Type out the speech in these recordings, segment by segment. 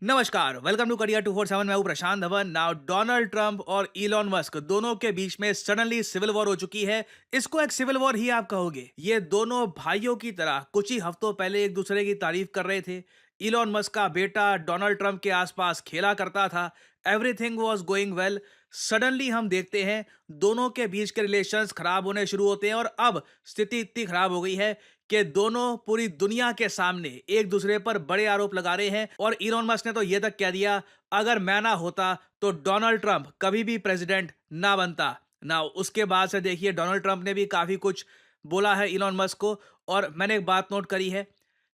नमस्कार, welcome to career 247। मैं हूं प्रशांत धवन। नाउ डोनाल्ड ट्रंप और इलॉन मस्क दोनों के बीच में सडनली सिविल वॉर हो चुकी है। इसको एक सिविल वॉर ही आप कहोगे। ये दोनों भाइयों की तरह कुछ ही हफ्तों पहले एक दूसरे की तारीफ कर रहे थे। इलॉन मस्क का बेटा डोनाल्ड ट्रंप के आसपास खेला करता था। Everything was going well. Suddenly हम देखते हैं दोनों के बीच के रिलेशंस खराब होने शुरू होते हैं, और अब स्थिति इतनी खराब हो गई है कि दोनों पूरी दुनिया के सामने एक दूसरे पर बड़े आरोप लगा रहे हैं। और इलॉन मस्क ने तो यह तक कह दिया, अगर मैं ना होता तो डोनाल्ड ट्रंप कभी भी प्रेसिडेंट ना बनता। ना उसके बाद से देखिए, डोनाल्ड ट्रंप ने भी काफी कुछ बोला है इलॉन मस्क को। और मैंने एक बात नोट करी है,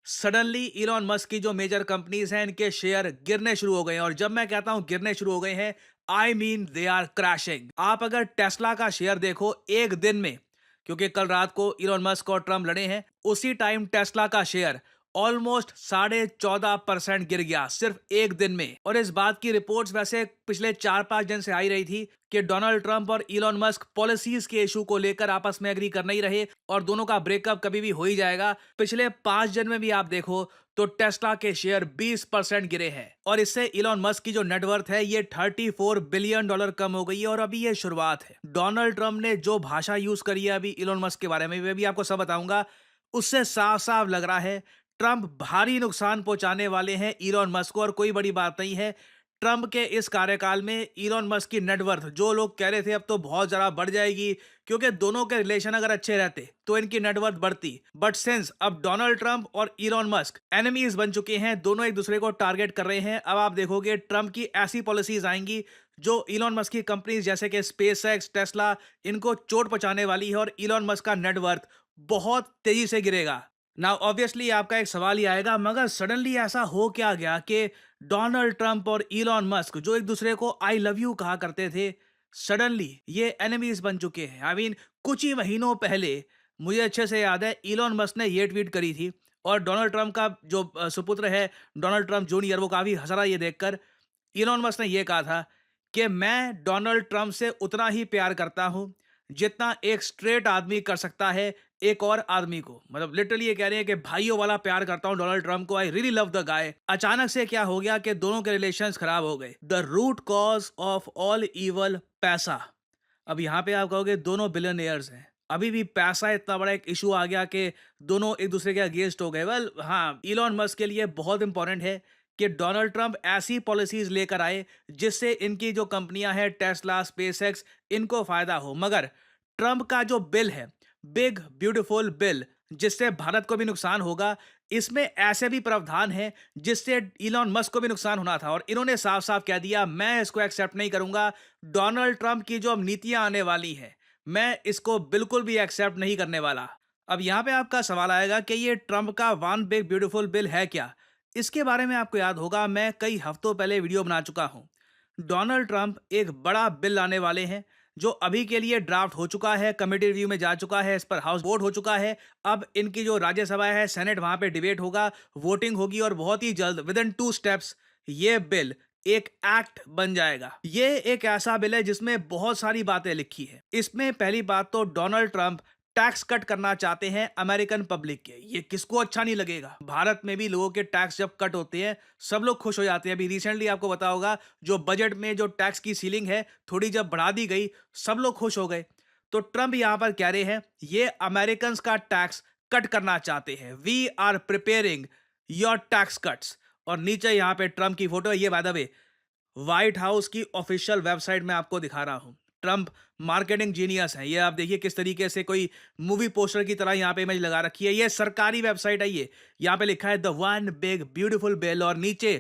सडनली इलॉन मस्क की जो मेजर कंपनीज हैं, इनके शेयर गिरने शुरू हो गए हैं। और जब मैं कहता हूं गिरने शुरू हो गए हैं, I mean they are crashing. आप अगर टेस्ला का शेयर देखो एक दिन में, क्योंकि कल रात को इलॉन मस्क और ट्रम्प लड़े हैं, उसी टाइम टेस्ला का शेयर ऑलमोस्ट 14.5% गिर गया सिर्फ एक दिन में। और इस बात की रिपोर्ट्स वैसे पिछले 4-5 दिन से आई रही थी कि डोनाल्ड ट्रंप और इलॉन मस्क पॉलिसीज के इशू को लेकर आपस में एग्री कर नहीं रहे, और दोनों का ब्रेकअप कभी भी हो ही जाएगा। पिछले 5 दिन में भी आप देखो तो टेस्ला के शेयर 20% गिरे हैं। और इससे इलॉन मस्क की जो नेटवर्थ है, ये $34 बिलियन कम हो गई है। और अभी ये शुरुआत है। डोनाल्ड ट्रंप ने जो भाषा यूज करी है अभी इलॉन मस्क के बारे में, वे भी आपको सब बताऊंगा। उससे साफ साफ लग रहा है ट्रंप भारी नुकसान पहुंचाने वाले हैं इलॉन मस्क को। और कोई बड़ी बात नहीं है, ट्रंप के इस कार्यकाल में इलॉन मस्क की नेटवर्थ, जो लोग कह रहे थे अब तो बहुत ज्यादा बढ़ जाएगी, क्योंकि दोनों के रिलेशन अगर अच्छे रहते तो इनकी नेटवर्थ बढ़ती। बट सिंस अब डोनाल्ड ट्रंप और इलॉन मस्क एनिमीज बन चुके हैं, दोनों एक दूसरे को टारगेट कर रहे हैं, अब आप देखोगे ट्रंप की ऐसी पॉलिसीज आएंगी जो इलॉन मस्क की कंपनीज जैसे कि स्पेसएक्स, टेस्ला, इनको चोट पहुंचाने वाली है। और इलॉन मस्क का नेटवर्थ बहुत तेजी से गिरेगा। नाउ ऑब्वियसली आपका एक सवाल ही आएगा, मगर सडनली ऐसा हो क्या गया कि डोनाल्ड ट्रंप और इलॉन मस्क, जो एक दूसरे को आई लव यू कहा करते थे, सडनली ये एनिमीज बन चुके हैं। आई मीन कुछ ही महीनों पहले मुझे अच्छे से याद है, इलॉन मस्क ने ये ट्वीट करी थी। और डोनाल्ड ट्रंप का जो सुपुत्र है, डोनाल्ड ट्रंप जूनियर, वो काफी हंस रहा ये देखकर। इलॉन मस्क ने यह कहा था कि मैं डोनाल्ड ट्रंप से उतना ही प्यार करता हूं जितना एक स्ट्रेट आदमी कर सकता है एक और आदमी को। मतलब लिटरली ये कह रहे हैं कि भाइयों वाला प्यार करता हूं डोनाल्ड ट्रंप को, I really love the guy. अचानक से क्या हो गया कि दोनों के रिलेशंस खराब हो गए। The root cause of all evil, पैसा। अब यहां पे आप कहोगे दोनों बिलियनियर्स हैं, अभी भी पैसा इतना बड़ा एक इशू आ गया कि दोनों एक दूसरे के अगेंस्ट हो गए। वेल हाँ, इलॉन मस्क के लिए बहुत इंपॉर्टेंट है कि डोनाल्ड ट्रंप ऐसी पॉलिसीज लेकर आए जिससे इनकी जो कंपनियां हैं, टेस्ला, स्पेसएक्स, इनको फायदा हो। मगर ट्रंप का जो बिल है, बिग ब्यूटीफुल बिल, जिससे भारत को भी नुकसान होगा, इसमें ऐसे भी प्रावधान है जिससे इलॉन मस्क को भी नुकसान होना था। और इन्होंने साफ साफ कह दिया, मैं इसको एक्सेप्ट नहीं करूंगा। डोनाल्ड ट्रंप की जो अब नीतियां आने वाली हैं, मैं इसको बिल्कुल भी एक्सेप्ट नहीं करने वाला। अब यहां पे आपका सवाल आएगा कि ये ट्रंप का वन बिग ब्यूटीफुल बिल है क्या। इसके बारे में आपको याद होगा, मैं कई हफ्तों पहले वीडियो बना चुका हूं। डोनाल्ड ट्रंप एक बड़ा बिल लाने वाले हैं जो अभी के लिए ड्राफ्ट हो चुका है, कमेटी रिव्यू में जा चुका है, इस पर हाउस वोट हो चुका है। अब इनकी जो राज्यसभा है, सेनेट, वहां पे डिबेट होगा, वोटिंग होगी, और बहुत ही जल्द विद इन 2 स्टेप्स ये बिल एक एक्ट बन जाएगा। ये एक ऐसा बिल है जिसमें बहुत सारी बातें लिखी है। इसमें पहली बात तो डोनाल्ड ट्रंप टैक्स कट करना चाहते हैं अमेरिकन पब्लिक के। ये किसको अच्छा नहीं लगेगा। भारत में भी लोगों के टैक्स जब कट होते हैं सब लोग खुश हो जाते हैं। अभी रिसेंटली आपको पता होगा, जो बजट में जो टैक्स की सीलिंग है थोड़ी जब बढ़ा दी गई, सब लोग खुश हो गए। तो ट्रंप यहां पर कह रहे हैं ये अमेरिकन का टैक्स कट करना चाहते हैं। We are preparing your tax cuts. और नीचे यहां पे ट्रंप की फोटो है। ये by the way White House की ऑफिशियल वेबसाइट में आपको दिखा रहा हूं। ट्रंप मार्केटिंग जीनियस है। ये आप देखिए किस तरीके से कोई मूवी पोस्टर की तरह यहां पे इमेज लगा रखी है। ये सरकारी वेबसाइट है। ये यहां पे लिखा है the one big beautiful bill, और नीचे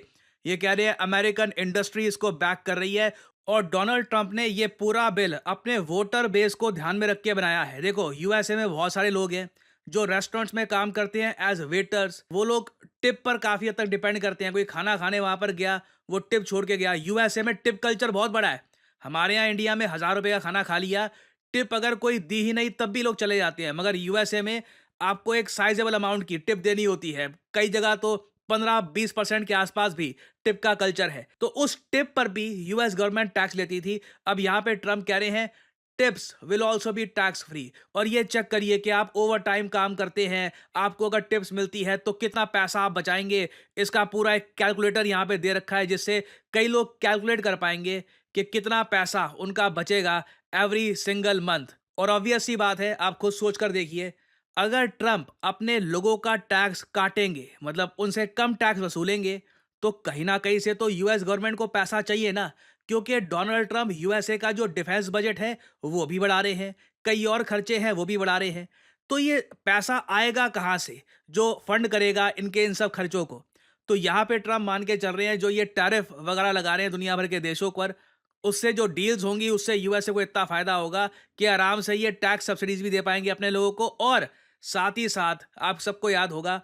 ये कह रहे हैं अमेरिकन इंडस्ट्री इसको बैक कर रही है। और डोनाल्ड ट्रंप ने ये पूरा बिल अपने वोटर बेस को ध्यान में रख के बनाया है। देखो, यूएसए में बहुत सारे लोग हैं जो रेस्टोरेंट्स में काम करते हैं एज वेटर्स। वो लोग टिप पर काफी हद तक डिपेंड करते हैं। कोई खाना खाने वहां पर गया, वो टिप छोड़ के गया। यूएसए में टिप कल्चर बहुत बड़ा है। हमारे यहाँ इंडिया में 1,000 रुपए का खाना खा लिया, टिप अगर कोई दी ही नहीं तब भी लोग चले जाते हैं। मगर यूएसए में आपको एक साइजेबल अमाउंट की टिप देनी होती है। कई जगह तो 15-20% के आसपास भी टिप का कल्चर है। तो उस टिप पर भी यूएस गवर्नमेंट टैक्स लेती थी। अब यहाँ पे ट्रंप कह रहे हैं tips will also be tax free. और ये चेक करिए कि आप ओवर टाइम काम करते हैं, आपको अगर टिप्स मिलती है तो कितना पैसा आप बचाएंगे। इसका पूरा एक कैलकुलेटर यहाँ पे दे रखा है, जिससे कई लोग कैलकुलेट कर पाएंगे कि कितना पैसा उनका बचेगा एवरी सिंगल मंथ। और ऑब्वियस सी बात है, आप खुद सोच कर देखिए, अगर ट्रंप अपने लोगों का टैक्स काटेंगे, मतलब उनसे कम टैक्स वसूलेंगे, तो कहीं ना कहीं से तो यूएस गवर्नमेंट को पैसा चाहिए ना। क्योंकि डोनाल्ड ट्रंप यूएसए का जो डिफेंस बजट है वो भी बढ़ा रहे हैं, कई और खर्चे हैं वो भी बढ़ा रहे हैं। तो ये पैसा आएगा कहाँ से जो फंड करेगा इनके इन सब खर्चों को? तो यहाँ पे ट्रंप मान के चल रहे हैं, जो ये टैरिफ वगैरह लगा रहे हैं दुनिया भर के देशों पर, उससे जो डील्स होंगी उससे यूएसए को इतना फायदा होगा कि आराम से ये टैक्स सब्सिडीज भी दे पाएंगे अपने लोगों को। और साथ ही साथ आप सबको याद होगा,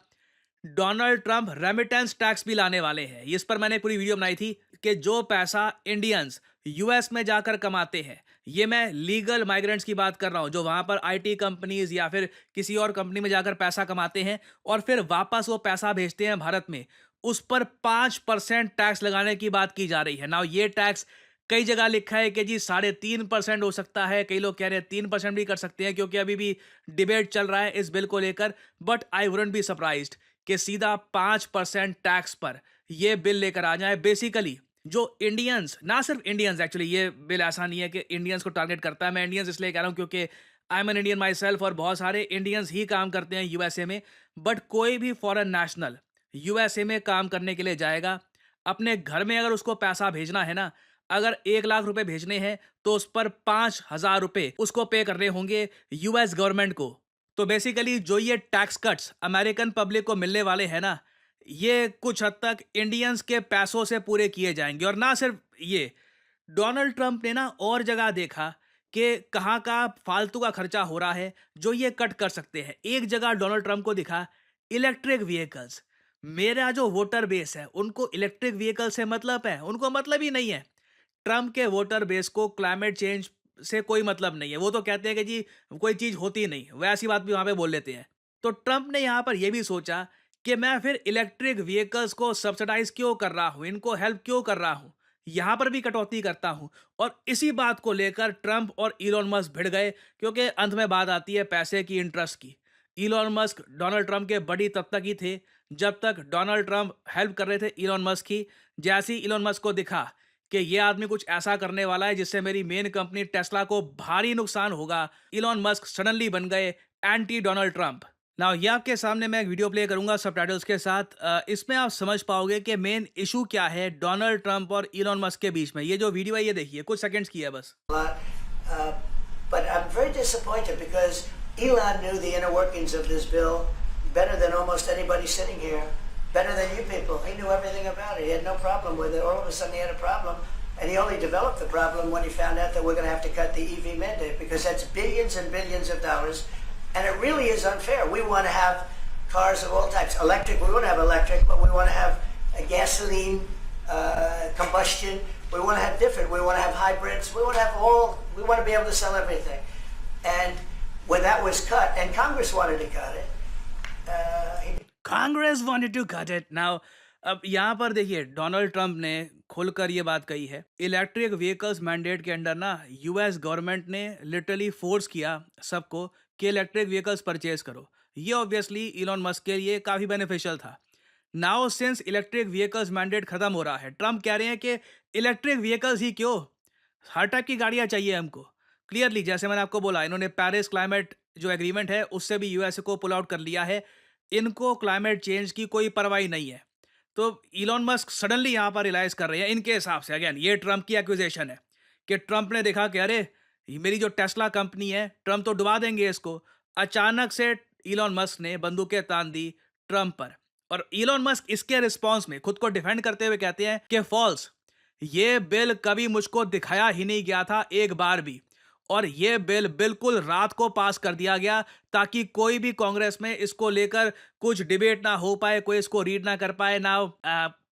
डोनाल्ड ट्रंप रेमिटेंस टैक्स भी लाने वाले हैं। इस पर मैंने पूरी वीडियो बनाई थी कि जो पैसा इंडियंस यूएस में जाकर कमाते हैं, ये मैं लीगल माइग्रेंट्स की बात कर रहा हूं, जो वहां पर आईटी कंपनीज या फिर किसी और कंपनी में जाकर पैसा कमाते हैं और फिर वापस वो पैसा भेजते हैं भारत में, उस पर 5% टैक्स लगाने की बात की जा रही है ना। ये टैक्स कई जगह लिखा है कि जी 3.5% हो सकता है, कई लोग कह रहे हैं 3% भी कर सकते हैं, क्योंकि अभी भी डिबेट चल रहा है इस बिल को लेकर। But I wouldn't be surprised कि सीधा 5% टैक्स पर ये बिल लेकर आ जाए। बेसिकली जो इंडियंस, ना सिर्फ इंडियंस, एक्चुअली ये बिल ऐसा नहीं है कि इंडियंस को टारगेट करता है, मैं इंडियंस इसलिए कह रहा हूँ क्योंकि I am an Indian my self, और बहुत सारे इंडियंस ही काम करते हैं यूएसए में। बट कोई भी फॉरेन नेशनल यूएसए में काम करने के लिए जाएगा, अपने घर में अगर उसको पैसा भेजना है ना, अगर 1 लाख रुपए भेजने हैं तो उस पर 5,000 रुपए उसको पे करने होंगे यूएस गवर्नमेंट को। तो बेसिकली जो ये टैक्स कट्स अमेरिकन पब्लिक को मिलने वाले हैं ना, ये कुछ हद तक इंडियंस के पैसों से पूरे किए जाएंगे। और ना सिर्फ ये, डोनाल्ड ट्रंप ने ना और जगह देखा कि कहाँ का फालतू का खर्चा हो रहा है जो ये कट कर सकते हैं। एक जगह डोनाल्ड ट्रंप को दिखा, इलेक्ट्रिक व्हीकल्स। मेरा जो वोटर बेस है उनको इलेक्ट्रिक व्हीकल से मतलब है, उनको मतलब ही नहीं है। ट्रंप के वोटर बेस को क्लाइमेट चेंज से कोई मतलब नहीं है। वो तो कहते हैं कि जी कोई चीज होती नहीं, वैसी बात भी वहां पे बोल लेते हैं। तो ट्रंप ने यहां पर यह भी सोचा कि मैं फिर इलेक्ट्रिक व्हीकल्स को सब्सिडाइज क्यों कर रहा हूं, इनको हेल्प क्यों कर रहा हूं, यहां पर भी कटौती करता हूं। और इसी बात को लेकर ट्रंप और इलॉन मस्क भिड़ गए, क्योंकि अंत में बात आती है पैसे की, इंटरेस्ट की। इलॉन मस्क डोनाल्ड ट्रंप के बड़ी तब तक ही थे जब तक डोनाल्ड ट्रंप हेल्प कर रहे थे इलॉन मस्क की। जैसे ही इलॉन मस्क को दिखा कि ये आदमी कुछ ऐसा करने वाला है जिससे मेरी मेन कंपनी टेस्ला को भारी नुकसान होगा, इलॉन मस्क सडनली बन गए एंटी डोनाल्ड ट्रंप। नाउ ये आपके सामने मैं एक वीडियो प्ले करूंगा सबटाइटल्स के साथ। इसमें आप समझ पाओगे कि मेन इशू क्या है डोनाल्ड ट्रंप और इलॉन मस्क के बीच में। ये जो वीडियो है ये देखिए, कुछ सेकंड्स की है बस। But I'm very disappointed because Elon knew the inner workings of this bill better than almost anybody sitting here, better than you people. He knew everything about it. He had no problem with it. All of a sudden he had a problem, and he only developed the problem when he found out that we're going to have to cut the EV mandate, because that's billions and billions of dollars, and it really is unfair. We want to have cars of all types. Electric, we want to have electric, but we want to have a gasoline, combustion. We want to have different. We want to have hybrids. We want to have all. We want to be able to sell everything. And when that was cut, and Congress wanted to cut it, Congress wanted to cut it. Now अब यहाँ पर देखिए, Donald Trump ने खुलकर ये बात कही है। इलेक्ट्रिक व्हीकल्स मैंडेट के अंडर ना यूएस गवर्नमेंट ने लिटरली फोर्स किया सबको कि इलेक्ट्रिक व्हीकल्स परचेज करो। ये ऑब्वियसली इलॉन मस्क के लिए काफ़ी बेनिफिशियल था। Now since electric vehicles mandate खत्म हो रहा है, ट्रंप कह रहे हैं कि इलेक्ट्रिक व्हीकल्स ही क्यों, हर टाइप की गाड़ियां चाहिए हमको। क्लियरली जैसे मैंने आपको बोला, इन्होंने पेरिस क्लाइमेट जो एग्रीमेंट है उससे भी यूएसए को पुल आउट कर लिया है। इनको क्लाइमेट चेंज की कोई परवाही नहीं है। तो इलॉन मस्क सडनली यहाँ पर रियलाइज कर रहे हैं, इनके हिसाब से अगेन ये ट्रंप की एक्विजिशन है, कि ट्रंप ने देखा कि अरे ये मेरी जो टेस्ला कंपनी है, ट्रंप तो डुबा देंगे इसको। अचानक से इलॉन मस्क ने बंदूकें तान दी ट्रंप पर, और इलॉन मस्क इसके रिस्पॉन्स में खुद को डिफेंड करते हुए कहते हैं कि फॉल्स, ये बिल कभी मुझको दिखाया ही नहीं गया था एक बार भी, और ये बिल बिल्कुल रात को पास कर दिया गया ताकि कोई भी कांग्रेस में इसको लेकर कुछ डिबेट ना हो पाए, कोई इसको रीड ना कर पाए ना।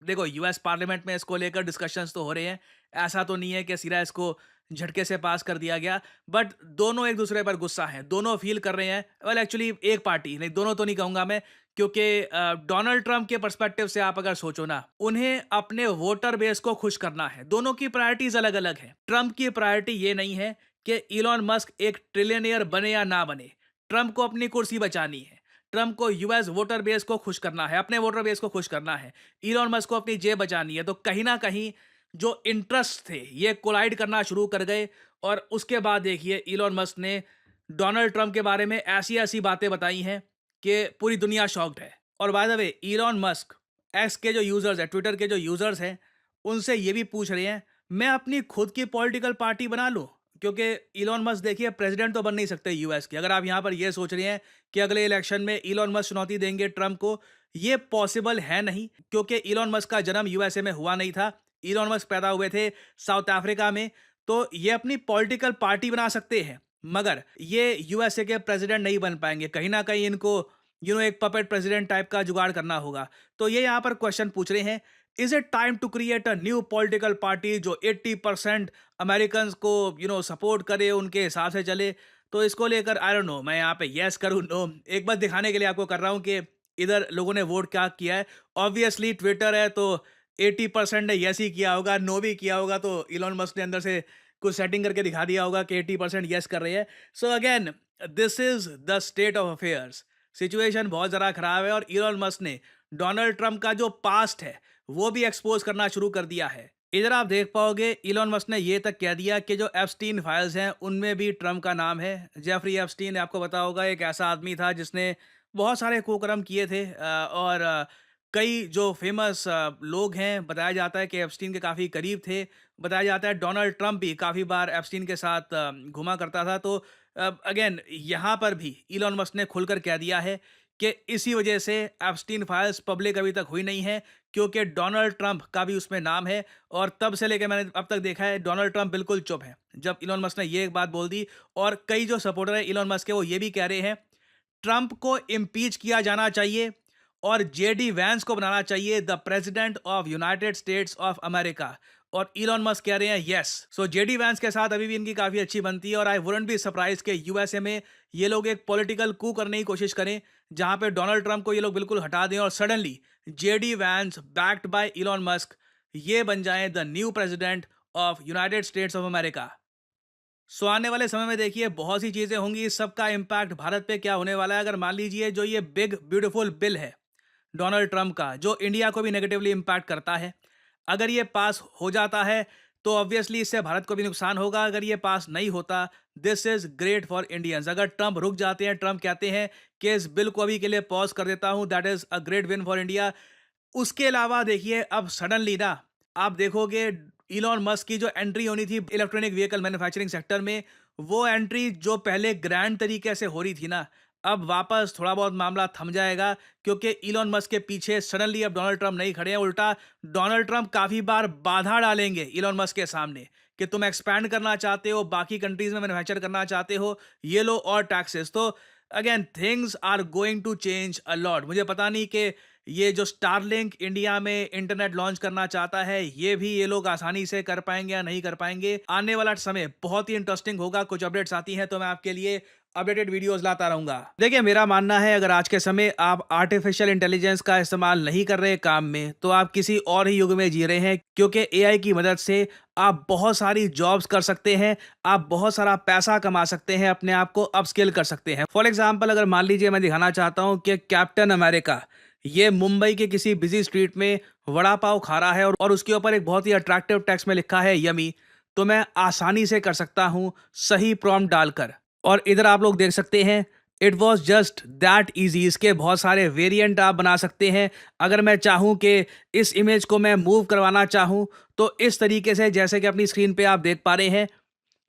देखो यूएस पार्लियामेंट में इसको लेकर डिस्कशंस तो हो रहे हैं, ऐसा तो नहीं है कि सीधा इसको झटके से पास कर दिया गया। बट दोनों एक दूसरे पर गुस्सा हैं, दोनों फील कर रहे हैं, वेल एक्चुअली एक पार्टी नहीं, दोनों तो नहीं कहूंगा मैं, क्योंकि डोनाल्ड ट्रंप के पर्सपेक्टिव से आप अगर सोचो ना, उन्हें अपने वोटर बेस को खुश करना है। दोनों की प्रायोरिटीज अलग अलग है। ट्रंप की प्रायोरिटी ये नहीं है कि इलॉन मस्क एक ट्रिलियनियर बने या ना बने, ट्रंप को अपनी कुर्सी बचानी है। ट्रंप को यूएस वोटर बेस को खुश करना है, अपने वोटर बेस को खुश करना है। इलॉन मस्क को अपनी जेब बचानी है। तो कहीं ना कहीं जो इंटरेस्ट थे ये कोलाइड करना शुरू कर गए। और उसके बाद देखिए इलॉन मस्क ने डोनाल्ड ट्रंप के बारे में ऐसी ऐसी बातें बताई हैं कि पूरी दुनिया शॉक्ड है। और bye the way Elon Musk x के जो यूजर्स हैं, ट्विटर के जो यूजर्स हैं, उनसे ये भी पूछ रहे हैं मैं अपनी खुद की पॉलिटिकल पार्टी बना लूं, क्योंकि इलॉन मस्क देखिए प्रेसिडेंट तो बन नहीं सकते यूएस के। अगर आप यहां पर ये सोच रहे हैं कि अगले इलेक्शन में इलॉन मस्क चुनौती देंगे ट्रंप को, ये पॉसिबल है नहीं, क्योंकि इलॉन मस्क का जन्म यूएसए में हुआ नहीं था। इलॉन मस्क पैदा हुए थे साउथ अफ्रीका में। तो ये अपनी पॉलिटिकल पार्टी बना सकते हैं, मगर ये यूएसए के प्रेसिडेंट नहीं बन पाएंगे। कहीं ना कहीं इनको एक पपेट प्रेसिडेंट टाइप का जुगाड़ करना होगा। तो ये यहाँ पर क्वेश्चन पूछ रहे हैं, is it time to create a new political party जो 80% अमेरिकन को सपोर्ट करे, उनके हिसाब से चले। तो इसको लेकर आई डोंट नो, मैं यहाँ पे यस करूँ नो, एक बार दिखाने के लिए आपको कर रहा हूँ कि इधर लोगों ने वोट क्या किया है। ऑब्वियसली ट्विटर है तो 80% ने यस ही किया होगा, नो भी किया होगा। तो इलॉन मस्क ने अंदर से कुछ सेटिंग करके दिखा दिया होगा कि 80% यस कर रहे हैं। So again this is the state of affairs. Situation बहुत ज़्यादा खराब है। और इलॉन मस्क ने डोनाल्ड ट्रंप का जो पास्ट है वो भी एक्सपोज करना शुरू कर दिया है। इधर आप देख पाओगे इलॉन मस्क ने ये तक कह दिया कि जो एप्स्टीन फाइल्स हैं उनमें भी ट्रंप का नाम है। जेफरी एप्स्टीन आपको पता होगा एक ऐसा आदमी था जिसने बहुत सारे कुकर्म किए थे। और कई जो फेमस लोग हैं, बताया जाता है कि एप्स्टीन के काफ़ी करीब थे। बताया जाता है डोनाल्ड ट्रंप भी काफ़ी बार एप्स्टीन के साथ घुमा करता था। तो अगेन यहाँ पर भी इलॉन मस्क ने खुलकर कह दिया है कि इसी वजह से एप्स्टीन फाइल्स पब्लिक अभी तक हुई नहीं है, क्योंकि डोनाल्ड ट्रंप का भी उसमें नाम है। और तब से लेकर मैंने अब तक देखा है डोनाल्ड ट्रंप बिल्कुल चुप है जब इलॉन मस्क ने ये एक बात बोल दी। और कई जो सपोर्टर है इलॉन मस्क के वो ये भी कह रहे हैं ट्रंप को इम्पीच किया जाना चाहिए और जेडी वैंस को बनाना चाहिए the president of United States of America. और इलॉन मस्क कह रहे हैं यस। सो जेडी वैंस के साथ अभी भी इनकी काफी अच्छी बनती है। और आई वुडंट बी सरप्राइज के यूएसए में ये लोग एक पॉलिटिकल कू करने की कोशिश करें जहां पे डोनाल्ड ट्रंप को ये लोग बिल्कुल हटा दें और suddenly JD Vance backed by Elon Musk ये बन जाएं the new president of United States of America. So आने वाले समय में देखिए बहुत सी चीजें होंगी। इस सब का इम्पैक्ट भारत पे क्या होने वाला है, अगर मान लीजिए जो ये बिग ब्यूटीफुल बिल है डोनाल्ड ट्रंप का, जो इंडिया को भी नेगेटिवली इम्पैक्ट करता है, अगर ये पास हो जाता है तो ऑब्वियसली इससे भारत को भी नुकसान होगा। अगर ये पास नहीं होता, this is great for Indians. अगर ट्रंप रुक जाते हैं, ट्रंप कहते हैं कि इस बिल को अभी के लिए पॉज कर देता हूं, that is a great win for India. उसके अलावा देखिए अब सडनली ना आप देखोगे इलॉन मस्क की जो एंट्री होनी थी इलेक्ट्रॉनिक व्हीकल मैन्युफैक्चरिंग सेक्टर में, वो एंट्री जो पहले ग्रैंड तरीके से हो रही थी ना, अब वापस थोड़ा बहुत मामला थम जाएगा, क्योंकि इलॉन मस्क के पीछे सडनली अब डोनाल्ड ट्रंप नहीं खड़े हैं। उल्टा डोनाल्ड ट्रंप काफी बार बाधा डालेंगे इलॉन मस्क के सामने कि तुम एक्सपैंड करना चाहते हो, बाकी कंट्रीज में मैन्युफैक्चर करना चाहते हो, ये लो और टैक्सेस। तो again things are going to change a lot. मुझे पता नहीं कि ये जो स्टारलिंक इंडिया में इंटरनेट लॉन्च करना चाहता है ये भी ये लोग आसानी से कर पाएंगे या नहीं कर पाएंगे। आने वाला समय बहुत ही इंटरेस्टिंग होगा। कुछ अपडेट्स आती हैं तो मैं आपके लिए अपडेटेड वीडियोस लाता रहूंगा। देखिए मेरा मानना है अगर आज के समय आप आर्टिफिशियल इंटेलिजेंस का इस्तेमाल नहीं कर रहे काम में, तो आप किसी और ही युग में जी रहे हैं, क्योंकि एआई की मदद से आप बहुत सारी जॉब्स कर सकते हैं, आप बहुत सारा पैसा कमा सकते हैं, अपने आप को अपस्किल कर सकते हैं। फॉर एग्जाम्पल अगर मान लीजिए मैं दिखाना चाहता हूँ कि कैप्टन अमेरिका ये मुंबई के किसी बिजी स्ट्रीट में वड़ा पाव खा रहा है और उसके ऊपर एक बहुत ही अट्रैक्टिव टेक्स्ट में लिखा है यमी, तो मैं आसानी से कर सकता हूं सही प्रॉम्प्ट डालकर। और इधर आप लोग देख सकते हैं it was just that easy. इसके बहुत सारे वेरिएंट आप बना सकते हैं। अगर मैं चाहूं कि इस इमेज को मैं मूव करवाना चाहूं तो इस तरीके से, जैसे कि अपनी स्क्रीन पे आप देख पा रहे हैं,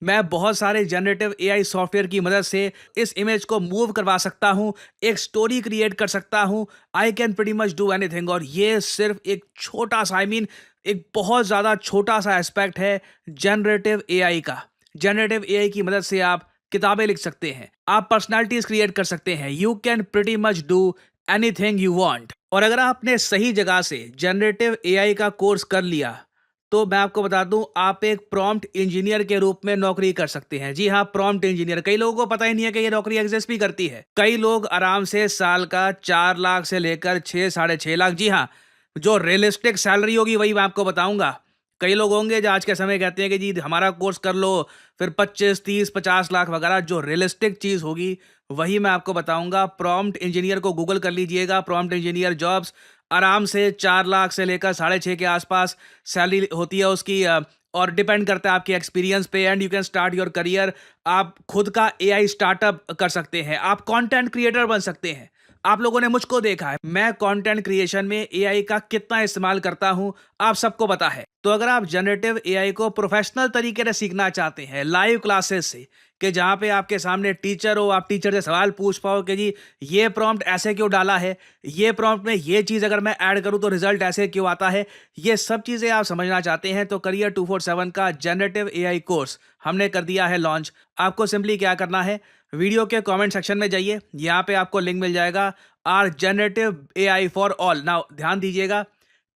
मैं बहुत सारे जनरेटिव एआई सॉफ्टवेयर की मदद से इस इमेज को मूव करवा सकता हूं, एक स्टोरी क्रिएट कर सकता हूं। I can pretty much do anything. और ये सिर्फ एक छोटा सा एक बहुत ज़्यादा छोटा सा एस्पेक्ट है जनरेटिव एआई का। जनरेटिव एआई की मदद से आप किताबें लिख सकते हैं, आप पर्सनालिटीज क्रिएट कर सकते हैं। You can pretty much do anything you want. और अगर आपने सही जगह से जनरेटिव एआई का कोर्स कर लिया तो मैं आपको बता दूं आप एक प्रॉम्प्ट इंजीनियर के रूप में नौकरी कर सकते हैं। जी हाँ, प्रॉम्प्ट इंजीनियर। कई लोगों को पता ही नहीं है कि ये नौकरी एग्जिस्ट भी करती है। कई लोग आराम से साल का 4 लाख से लेकर 6 साढ़े 6 लाख, जी हाँ, जो रियलिस्टिक सैलरी होगी वही मैं आपको बताऊंगा, कई लोग होंगे जो आज के समय कहते हैं कि जी हमारा कोर्स कर लो, फिर 25, 30, 50 लाख वगैरह। जो रियलिस्टिक चीज़ होगी वही मैं आपको बताऊंगा। प्रॉम्प्ट इंजीनियर को गूगल कर लीजिएगा, प्रॉम्प्ट इंजीनियर जॉब्स आराम से 4 लाख से लेकर 6.5 के आसपास सैलरी होती है उसकी, और डिपेंड करता है आपके एक्सपीरियंस पे। And you can start your career. आप खुद का एआई स्टार्टअप कर सकते हैं, आप कंटेंट क्रिएटर बन सकते हैं। आप लोगों ने मुझको देखा है, मैं कंटेंट क्रिएशन में एआई का कितना इस्तेमाल करता हूं, आप सबको पता है। तो अगर आप जनरेटिव एआई को प्रोफेशनल तरीके से सीखना चाहते हैं, लाइव क्लासेस से, कि जहां पे आपके सामने टीचर हो, आप टीचर से सवाल पूछ पाओ कि जी ये प्रॉम्प्ट ऐसे क्यों डाला है, ये प्रॉम्प्ट में ये चीज़ अगर मैं ऐड करूं तो रिजल्ट ऐसे क्यों आता है, ये सब चीज़ें आप समझना चाहते हैं तो करियर 247 का जनरेटिव एआई कोर्स हमने कर दिया है लॉन्च। आपको सिंपली क्या करना है, वीडियो के कमेंट सेक्शन में जाइए, यहाँ पे आपको लिंक मिल जाएगा आर generative AI for all. Now ध्यान दीजिएगा,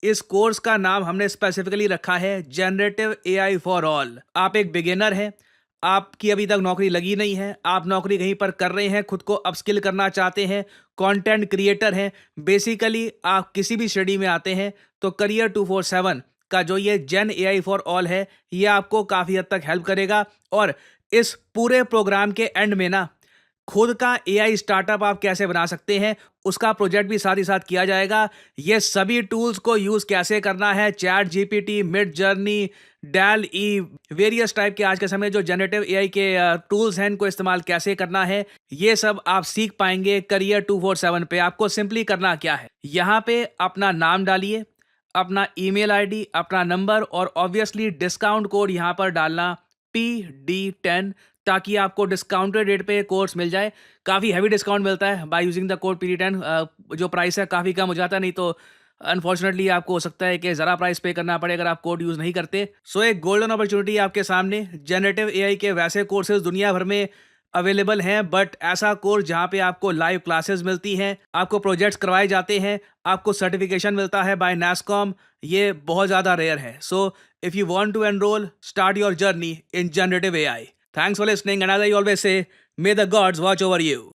इस कोर्स का नाम हमने स्पेसिफिकली रखा है जनरेटिव एआई फॉर ऑल। आप एक बिगिनर हैं, आपकी अभी तक नौकरी लगी नहीं है, आप नौकरी कहीं पर कर रहे हैं, खुद को अपस्किल करना चाहते हैं, कंटेंट क्रिएटर हैं, बेसिकली आप किसी भी स्टडी में आते हैं तो करियर 247 का जो ये जेन एआई फॉर ऑल है, ये आपको काफ़ी हद तक हेल्प करेगा। और इस पूरे प्रोग्राम के एंड में ना, खुद का एआई स्टार्टअप आप कैसे बना सकते हैं उसका प्रोजेक्ट भी साथ ही साथ किया जाएगा। ये सभी टूल्स को यूज कैसे करना है, ChatGPT, Midjourney, Dall E, various type के आज के समय जो जनरेटिव एआई के टूल्स हैं, इनको इस्तेमाल कैसे करना है, ये सब आप सीख पाएंगे करियर 247 पे। आपको सिंपली करना क्या है, यहाँ पे अपना नाम डालिए, अपना ईमेल आईडी, अपना नंबर और ऑब्वियसली डिस्काउंट कोड यहाँ पर डालना PD10, ताकि आपको डिस्काउंटेड रेट पे कोर्स मिल जाए। काफ़ी हैवी डिस्काउंट मिलता है by using the code PD10। जो प्राइस है काफ़ी कम हो जाता है, नहीं तो अनफॉर्चुनेटली आपको हो सकता है कि ज़रा प्राइस पे करना पड़े अगर आप कोड यूज़ नहीं करते। सो एक गोल्डन अपॉर्चुनिटी आपके सामने। जनरेटिव एआई के वैसे कोर्सेज दुनिया भर में अवेलेबल हैं, बट ऐसा कोर्स जहाँ पे आपको लाइव क्लासेस मिलती हैं, आपको प्रोजेक्ट्स करवाए जाते हैं, आपको सर्टिफिकेशन मिलता है बाय NASSCOM, ये बहुत ज़्यादा रेयर है। So if you want to enrol, start your journey in generative AI. Thanks for listening, and as I always say, may the gods watch over you.